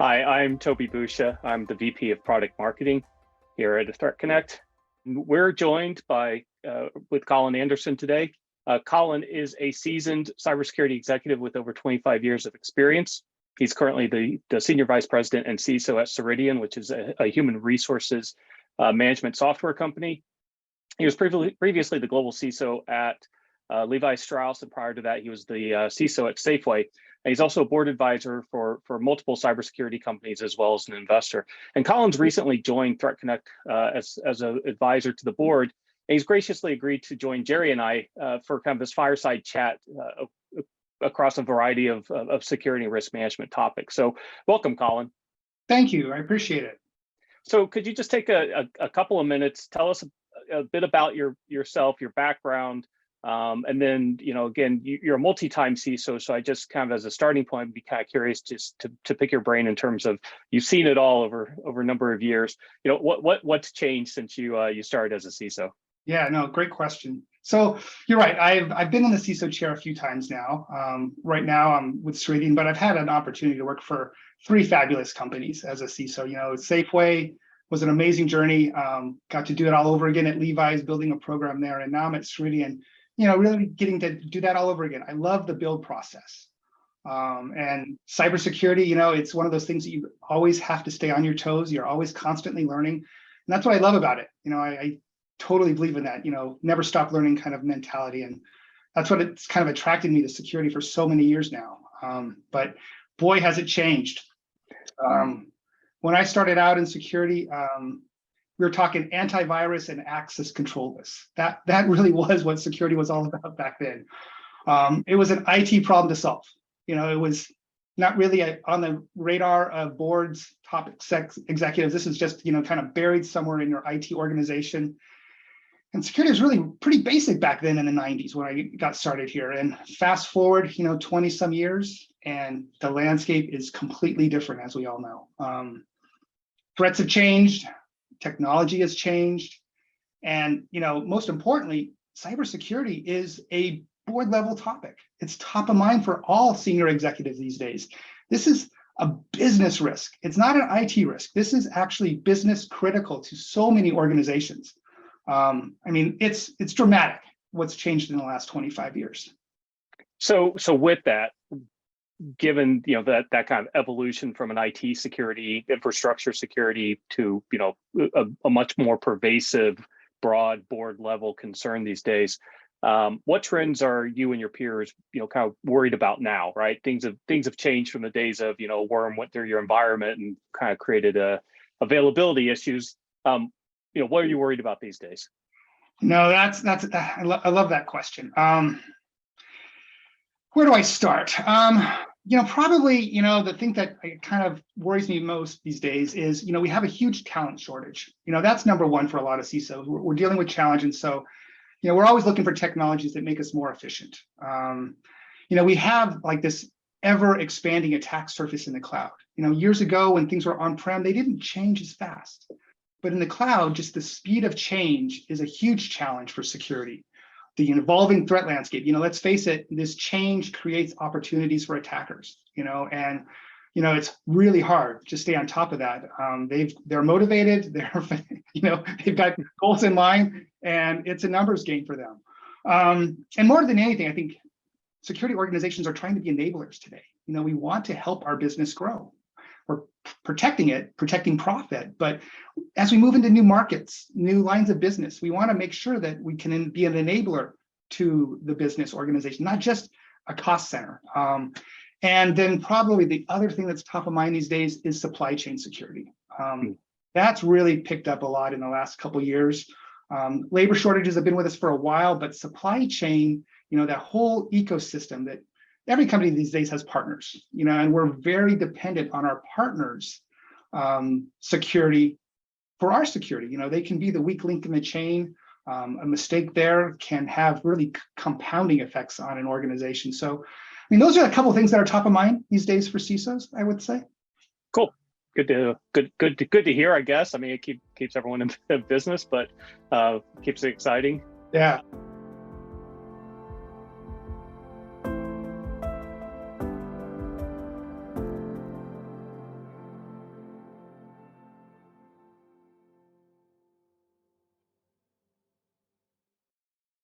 Hi, I'm Toby Busha. I'm the VP of Product Marketing here at ThreatConnect. We're joined by with Colin Anderson today. Colin is a seasoned cybersecurity executive with over 25 years of experience. He's currently the Senior Vice President and CISO at Ceridian, which is a human resources management software company. He was previously the Global CISO at Levi Straus, and prior to that, he was the CISO at Safeway. And he's also a board advisor for multiple cybersecurity companies, as well as an investor. And Colin's recently joined ThreatConnect as an advisor to the board. And he's graciously agreed to join Jerry and I for kind of this fireside chat across a variety of security and risk management topics. So welcome, Colin. Thank you. I appreciate it. So could you just take a couple of minutes, tell us a bit about yourself, your background, and then, again, you're a multi-time CISO, so I just kind of, as a starting point, would be kind of curious just to pick your brain in terms of, you've seen it all over a number of years. What's changed since you started as a CISO? Yeah, no, great question. So you're right. I've been in the CISO chair a few times now. Right now I'm with Ceridian, but I've had an opportunity to work for 3 fabulous companies as a CISO. Safeway was an amazing journey. Got to do it all over again at Levi's, building a program there, and now I'm at Ceridian. Really getting to do that all over again. I love the build process. And cybersecurity, it's one of those things that you always have to stay on your toes. You're always constantly learning. And that's what I love about it. I totally believe in that, never stop learning kind of mentality. And that's what it's kind of attracted me to security for so many years now. But boy, has it changed. When I started out in security, we were talking antivirus and access control lists. That really was what security was all about back then. It was an IT problem to solve. It was not really on the radar of boards, top executives. This is just, kind of buried somewhere in your IT organization. And security was really pretty basic back then in the 90s when I got started here. And fast forward, 20 some years, and the landscape is completely different, as we all know. Threats have changed. Technology has changed. And, most importantly, cybersecurity is a board level topic. It's top of mind for all senior executives these days. This is a business risk. It's not an IT risk. This is actually business critical to so many organizations. It's dramatic what's changed in the last 25 years. So with that, given that kind of evolution from an IT security, infrastructure security to a much more pervasive, broad board level concern these days, what trends are you and your peers kind of worried about now? Right, things have changed from the days of worm went through your environment and kind of created availability issues. What are you worried about these days? No, I love that question. Where do I start? Probably, the thing that kind of worries me most these days is, we have a huge talent shortage. That's number one for a lot of CISOs. We're dealing with challenge. And so, we're always looking for technologies that make us more efficient. We have like this ever expanding attack surface in the cloud. Years ago when things were on-prem, they didn't change as fast. But in the cloud, just the speed of change is a huge challenge for security. The evolving threat landscape, let's face it, this change creates opportunities for attackers, and, it's really hard to stay on top of that. They're motivated, they've got goals in mind, and it's a numbers game for them. And more than anything, I think security organizations are trying to be enablers today. We want to help our business grow. We're protecting profit. But as we move into new markets, new lines of business, we want to make sure that we can be an enabler to the business organization, not just a cost center. And then probably the other thing that's top of mind these days is supply chain security. That's really picked up a lot in the last couple of years. Labor shortages have been with us for a while, but supply chain, that whole ecosystem that every company these days has partners, and we're very dependent on our partners' security for our security. They can be the weak link in the chain. A mistake there can have really compounding effects on an organization. So, those are a couple of things that are top of mind these days for CISOs, I would say. Cool. Good to hear, I guess. It keeps everyone in business, but keeps it exciting. Yeah.